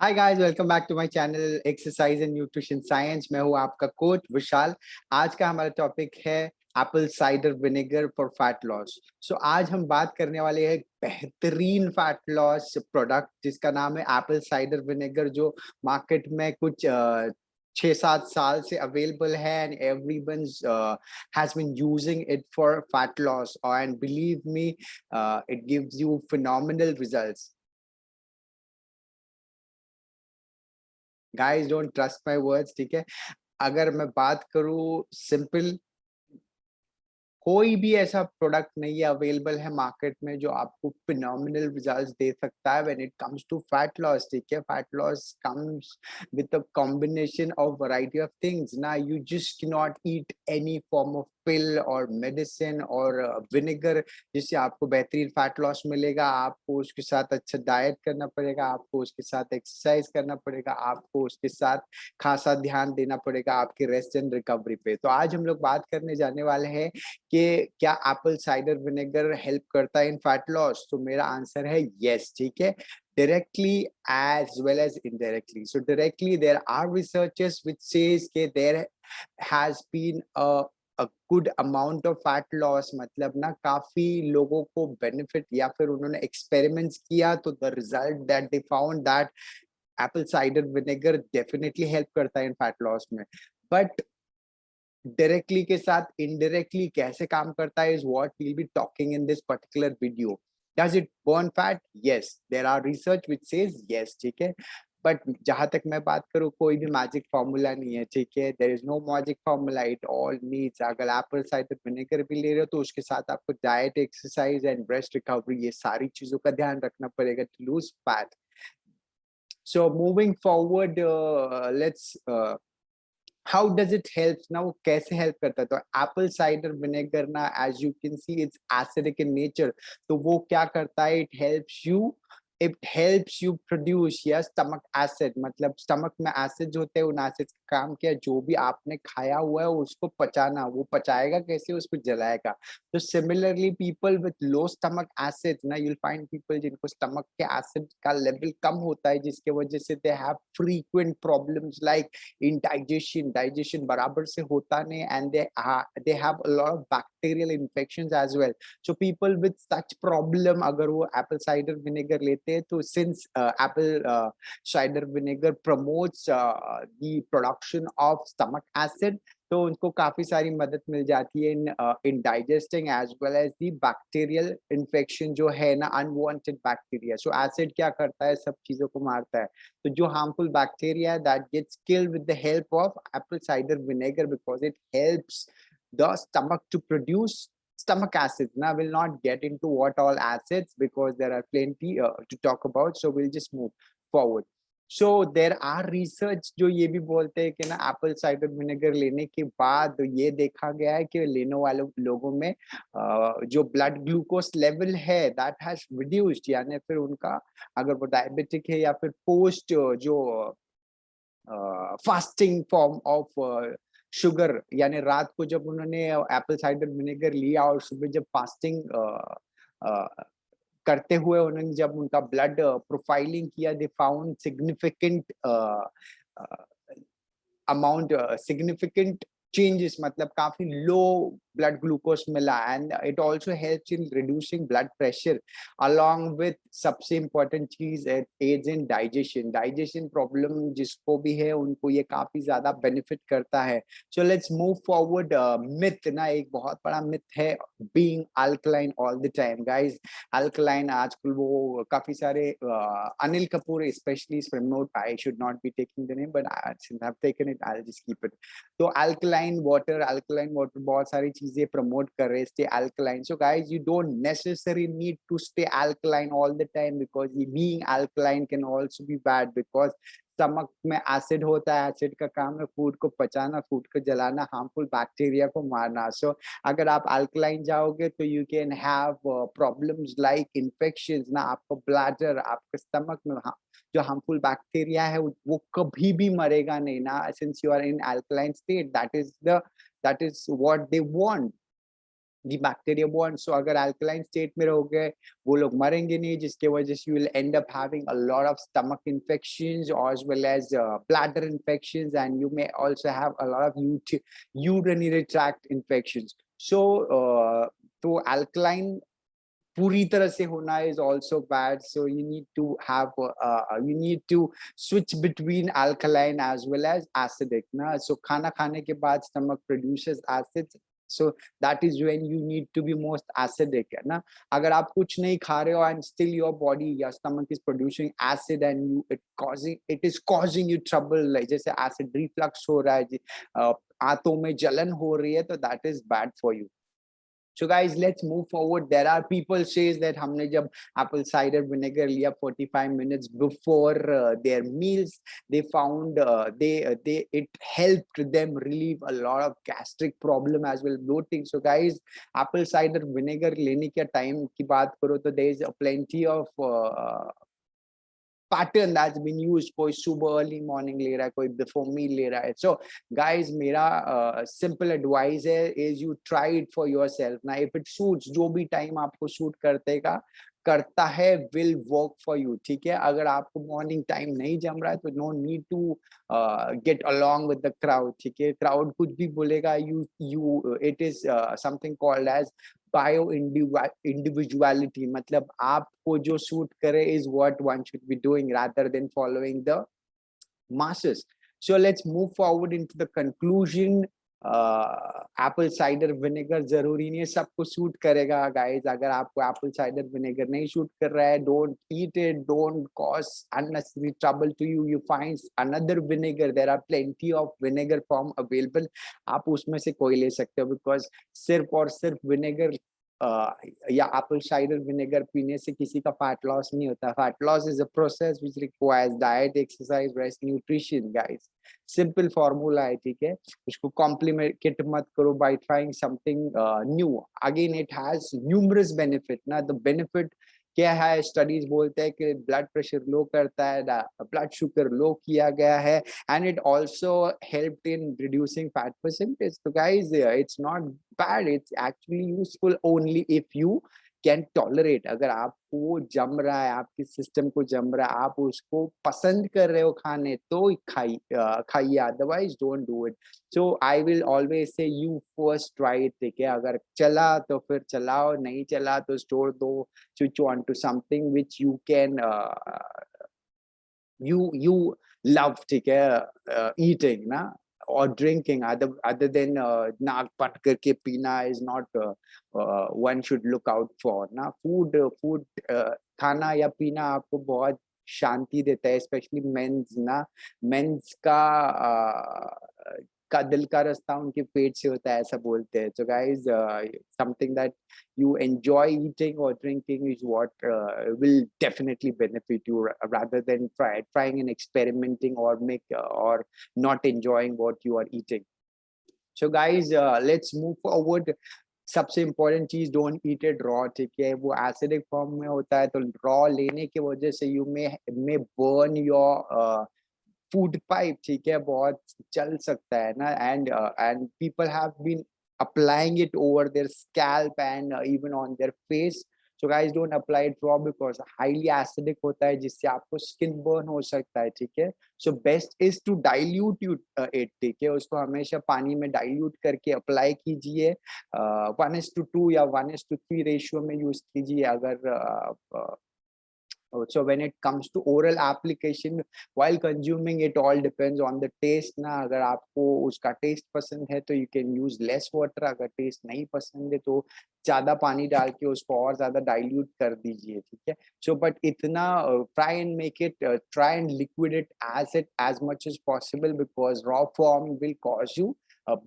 Hi guys, welcome back to my channel exercise and nutrition science. मैं हूं आपका coach विशाल। आज का हमारा टॉपिक है apple cider vinegar for fat loss. So आज हम बात करने वाले हैं एक बेहतरीन फैट लॉस प्रोडक्ट जिसका नाम है एप्पल साइडर विनेगर, जो मार्केट में कुछ 6-7 साल से अवेलेबल है and everyone has been using it for fat loss, and believe me, it gives you phenomenal results. Guys, don't trust my words, ठीक है। अगर मैं बात करूं सिंपल, कोई भी ऐसा प्रोडक्ट नहीं है अवेलेबल है मार्केट में जो आपको फिनोमिनल रिजल्ट्स दे सकता है when it comes to fat loss, ठीक है। Fat loss comes with a combination of variety of things ना। You just can not eat any form of pill और मेडिसिन और विनेगर जिससे आपको बेहतरीन फैट लॉस मिलेगा। आपको उसके साथ अच्छा डाइट करना पड़ेगा, आपको उसके साथ एक्सरसाइज करना पड़ेगा, आपको उसके साथ खासा ध्यान देना पड़ेगा आपके रेस्ट एंड रिकवरी पे। तो आज हम लोग बात करने जाने वाले हैं कि क्या एप्पल साइडर विनेगर हेल्प करता है इन फैट लॉस। तो मेरा आंसर है यस, ठीक है। Directly as well as indirectly. So directly there are researchers which says that there has been a good amount of fat loss, मतलब ना काफी लोगों को बेनिफिट या फिर उन्होंने एक्सपेरिमेंट्स किया तो the result that they found that apple cider vinegar definitely help करता है इन फैट लॉस में। बट डायरेक्टली के साथ इनडायरेक्टली कैसे काम करता है is what we will be talking in this particular video. Does it burn fat? Yes, there are research which says yes, ठीक है। बट जहां तक मैं बात करूं, कोई भी मैजिक फॉर्मूला नहीं है, ठीक है। There is no magic formula, it all needs, अगर एप्पल साइडर विनेगर भी ले रहे हो तो उसके साथ आपको diet, exercise and breast recovery, ये सारी चीजों का ध्यान रखना पड़ेगा to lose fat. So moving forward, let's how does it help ना, वो कैसे हेल्प करता है। तो एप्पल साइडर विनेगर ना, as you can see it's acidic in nature. तो वो क्या करता है, इट हेल्प्स यू प्रोड्यूस या स्टमक एसिड, मतलब स्टमक में एसिड होते हैं, उन एसिड का काम क्या है, जो भी आपने खाया हुआ है उसको पचाना। वो पचाएगा कैसे, उसको जलाएगा। तो similarly people with low stomach acid ना, यूल फाइंड पीपल जिनको स्टमक के एसिड का लेवल कम होता है, जिसके वजह से they have frequent problems like in digestion बराबर से होता नहीं, and they have a lot of bacterial infections as well. So people with such problem, अगर वो apple cider vinegar लेते हैं तो since apple cider vinegar promotes the production of stomach acid, तो उनको काफी सारी मदद मिल जाती है in digesting as well as the bacterial infection जो है ना, अनवांटेड बैक्टीरिया। सो एसिड क्या करता है, सब चीजों को मारता है। तो जो harmful bacteria that gets killed with the help of apple cider vinegar, because it helps the stomach to produce stomach acids. Now we'll not get into what all acids because there are plenty to talk about, so we'll just move forward. So there are research जो ये भी बोलते हैं कि ना Apple cider vinegar लेने के बाद ये देखा गया है कि लेने वाले लोगों में जो ब्लड ग्लूकोज लेवल है दैट हैज रिड्यूस्ड, यानी फिर उनका, अगर वो डायबिटिक है या फिर पोस्ट जो फास्टिंग फॉर्म ऑफ शुगर, यानी रात को जब उन्होंने एप्पल साइडर विनेगर लिया और सुबह जब फास्टिंग करते हुए उन्होंने जब उनका ब्लड प्रोफाइलिंग किया, they found significant amount, significant changes, मतलब काफी लो ब्लड ग्लूकोज मिला। And it also helps in reducing blood pressure along with, सबसे इंपॉर्टेंट चीज aids in digestion. Digestion problem जिसको भी है उनको ये काफी ज्यादा बेनिफिट करता है। So let's move forward. Myth ना, एक बहुत बड़ा मिथ है being alkaline all the time. Guys, alkaline आजकल वो काफी सारे Anil Kapoor specially promote, I should not be taking the name but since I've taken it, I'll just keep it. तो अल्कलाइन वाटर बहुत सारी चीजें प्रमोट कर रहे हैं, stay alkaline. So guys, you don't necessarily need to stay alkaline all the time, because being alkaline can also be bad, because stomach में acid होता है, एसिड का काम है फूड को पचाना, फूड को जलाना, हार्मफुल बैक्टीरिया को मारना। सो अगर आप अल्कलाइन जाओगे तो you can have problems like infections ना, आपको ब्लैडर, आपके स्टमक में जो हार्मफुल बैक्टीरिया है वो कभी भी मरेगा नहीं ना, since you are in alkaline state. That is what they want. The bacteria bond. So अगर अल्कलाइन स्टेट में रहोगे वो लोग मरेंगे नहीं, जिसके वजह से you will and up having a lot of stomach infections as well as bladder infections, and you may also have a lot of urinary tract infections. So तो alkaline पूरी तरह से होना is also bad. So you need to switch between alkaline as well as acidic ना. So खाना खाने के बाद stomach produces acids, so that is when you need to be most acidic है ना. अगर आप कुछ नहीं खा रहे हो and still your body, your stomach is producing acid and it is causing you trouble, like जैसे acid reflux हो रहा है, आंतों में जलन हो रही है, तो that is bad for you. So guys, let's move forward. There are people says that हमने जब apple cider vinegar लिया 45 minutes before their meals, they found it helped them relieve a lot of gastric problem as well, bloating. So guys, apple cider vinegar लेने के time की बात करो तो there is plenty of pattern that's been used. कोई सुबह early morning ले रहा है, कोई before meal ले रहा है. So guys, मेरा simple advice है is you try it for yourself. Now if it suits, जो भी time आपको suit करता है will work for you. ठीक है, अगर आपको morning time नहीं जम रहा है तो no need to get along with the crowd. ठीक है, crowd कुछ भी बोलेगा, it is something called as bio individuality, मतलब आपको जो सूट करे is what one should be doing rather than following the masses. So let's move forward into the conclusion. Apple cider vinegar जरूरी नहीं है सबको सूट करेगा गाइस. अगर आपको एप्पल साइडर विनेगर नहीं सूट कर रहा है, don't eat it, don't cause unnecessary trouble to you. You find another vinegar, there are plenty of vinegar form available. आप उसमें से कोई ले सकते हो, बिकॉज सिर्फ और सिर्फ विनेगर या एप्पल साइडर विनेगर पीने से किसी का फैट लॉस नहीं होता. Fat loss is a process which requires diet, exercise, rest, nutrition guys. Simple formula है, ठीक है. उसको कॉम्प्लिकेट मत करो bye trying something new. Again it has numerous benefit ना. द बेनिफिट क्या है, स्टडीज बोलते हैं कि ब्लड प्रेशर लो करता है, ब्लड शुगर लो किया गया है, and it also helped in reducing fat percentage. So guys, it's not bad, it's actually useful only if you can tolerate. अगर आपको जम रहा है, आपके सिस्टम को जम रहा है, आप उसको पसंद कर रहे हो खाने, तो खाइए, otherwise don't do it. So I will always say you first try it. ठीक है, अगर चला तो फिर चलाओ, नहीं चला तो स्टोर दो. switch on to something which you can you love. ठीक है, eating ना or drinking, other than नाक बंद करके पीना is not one should look out for ना. food खाना या पीना आपको बहुत शांति देता है, स्पेशली मेंस ना. मेंस का दिल का रास्ता उनके पेट से होता है, ऐसा बोलते हैं. So guys, something that you enjoy eating or drinking is what will definitely benefit you, rather than trying and experimenting or not enjoying what you are eating. So guys, let's move forward. सबसे important चीज, don't eat it raw. ठीक है, वो acidic form में होता है, तो raw लेने की वजह से you may burn your food pipe. ठीक है, बहुत चल सकता है ना. And people have been applying it over their scalp and even on their face. So guys, don't apply it raw because highly acidic होता है, जिससे आपको skin burn हो सकता है. ठीक है, so best is to dilute it. ठीक है, उसको हमेशा पानी में dilute करके apply कीजिए. 1:2 या 1:3 रेशियो में यूज कीजिए. अगर so when it comes to oral application, while consuming, it all depends on the taste ना. अगर आपको उसका टेस्ट पसंद है तो you can use less water. अगर टेस्ट नहीं पसंद है तो ज्यादा पानी डाल के उसको और ज्यादा डाइल्यूट कर दीजिए. ठीक है, so but इतना try and make it try and liquid it as much as possible, because raw form will cause you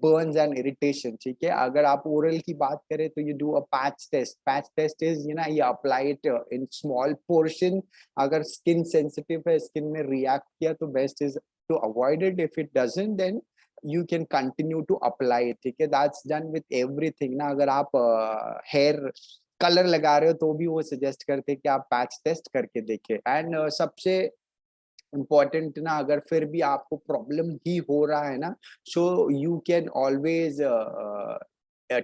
burns and irritation. ठीक है, अगर आप ओरल की बात करें तो you do a patch test. Patch test is you apply it in small portion. अगर skin sensitive है, skin में react किया, तो best is to avoid it. If it doesn't, then you can continue to apply it. ठीक है, that's done with everything ना. अगर आप hair कलर लगा रहे हो तो भी वो सजेस्ट करते हैं कि आप पैच टेस्ट करके देखें. एंड सबसे इम्पोर्टेंट ना, अगर फिर भी आपको प्रॉब्लम ही हो रहा है ना, so you can always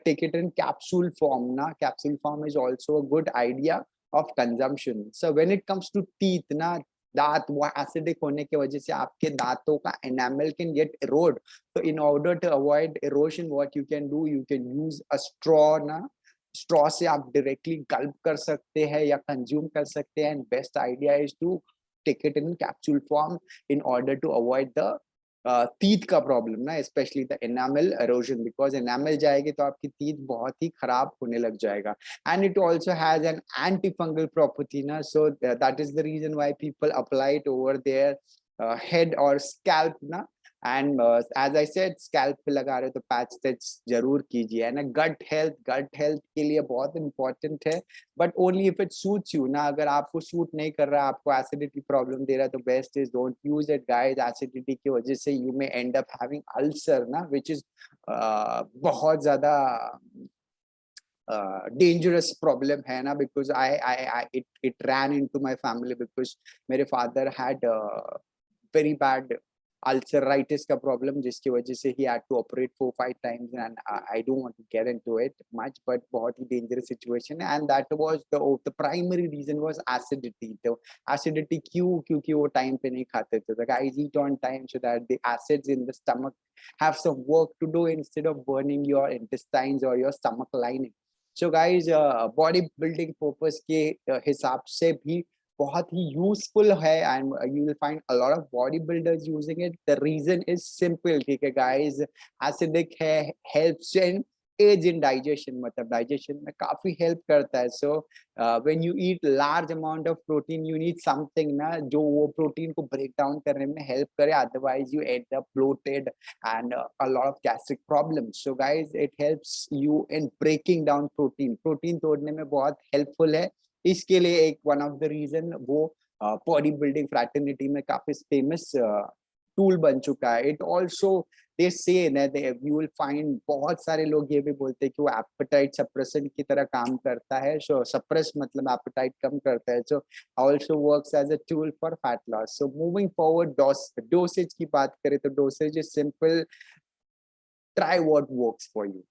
take it in capsule form. Na capsule form is also a good idea of consumption. So when it comes to teeth, na दांत वो एसिडिक होने की वजह से आपके दांतों का enamel can get arrowed. So in order to avoid erosion, what you can do, you can use a straw. ना straw से आप directly gulp कर सकते हैं या consume कर सकते हैं. And best idea is to take it in capsule form in order to avoid the teeth का प्रॉब्लम ना, specially the enamel halogen, because enamel जाएगी तो आपकी टीथ बहुत ही खराब होने लग जाएगा. And it also has an anti fungal property ना, so that is the reason why people apply it over their head और स्कैल्प ना. And as I said, scalp पे लगा रहे हो तो पैच टेस्ट जरूर कीजिए. है ना. गट हेल्थ के लिए बहुत इंपॉर्टेंट है, but only if it suits you ना. अगर आपको सूट नहीं कर रहा, आपको एसिडिटी प्रॉब्लम दे रहा है, तो best is don't use it guys. Acidity की वजह से you may and up having ulcer ना, विच इज बहुत ज्यादा dangerous problem है ना. because it ran into my family because मेरे father had very bad ulceritis का problem, जिसकी वजह से he had to operate 4-5 times, and I don't want to get into it much, but बहुत ही dangerous situation. And that was the primary reason was acidity. तो acidity क्यों? क्योंकि वो time पे नहीं खाते थे. The guys eat on time so that the acids in the stomach have some work to do instead of burning your intestines or your stomach lining. So guys, body building purpose के हिसाब से भी बहुत ही useful है, and you will find a lot of body builders using it. The reason is simple. ठीक है guys, acidic है, helps in as in digestion, मतलब डाइजेशन में काफी हेल्प करता है. So when you eat large amount of protein, you need something ना जो वो प्रोटीन को ब्रेक डाउन करने में हेल्प करे, otherwise you and up bloated and a lot of gastric problems. So guys, it helps you in breaking down protein तोड़ने में बहुत helpful है. इसके लिए एक one of the reason वो बॉडी बिल्डिंग फ्रैटर्निटी में काफी फेमस टूल बन चुका है. इट ऑल्सो दे से यू विल फाइंड बहुत सारे लोग ये भी बोलते हैं कि वो एपेटाइट सप्रेसेंट की तरह काम करता है. सो सप्रेस मतलब एपेटाइट कम करता है. So also works as a tool for fat loss. So moving forward, dosage की बात करें तो dosage is simple. Try what works for you.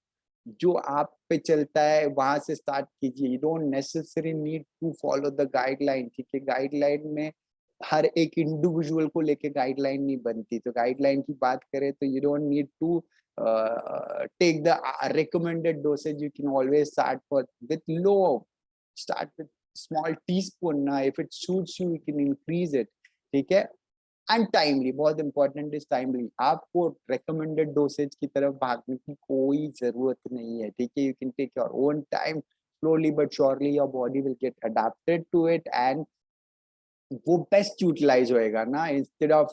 जो आप पे चलता है वहां से स्टार्ट कीजिए. You don't necessary need to follow the guideline. ठीक है, गाइडलाइन में हर एक इंडिविजुअल को लेके गाइडलाइन नहीं बनती. तो गाइडलाइन की बात करें तो you don't need to take the recommended dosage. You can always start with low. Start with small teaspoon. If it suits you, you can increase it. ठीक है. एंड टाइमली, बहुत इंपॉर्टेंट इज टाइमली. आपको recommended dosage की तरफ भागने की कोई जरूरत नहीं है. ठीक है, you can take your own time. Slowly but surely your body will get adapted to it, and वो बेस्ट यूटिलाइज होएगा ना, instead of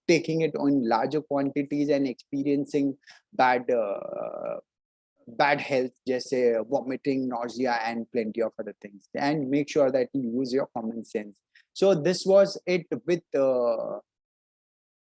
taking it on larger quantities and experiencing bad health जैसे vomiting, nausea and plenty of other things. And make sure that you use your common sense. So this was it with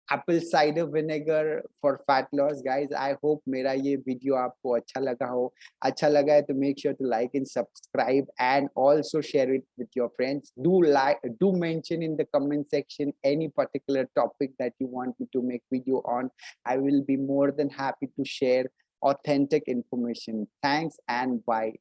apple cider vinegar for fat loss. Guys, I hope मेरा ये video आपको अच्छा लगा हो. अच्छा लगा है तो make sure to like and subscribe, and also share it with your friends. Do mention in the comment section any particular topic that you want me to make video on. I will be more than happy to share authentic information. Thanks and bye.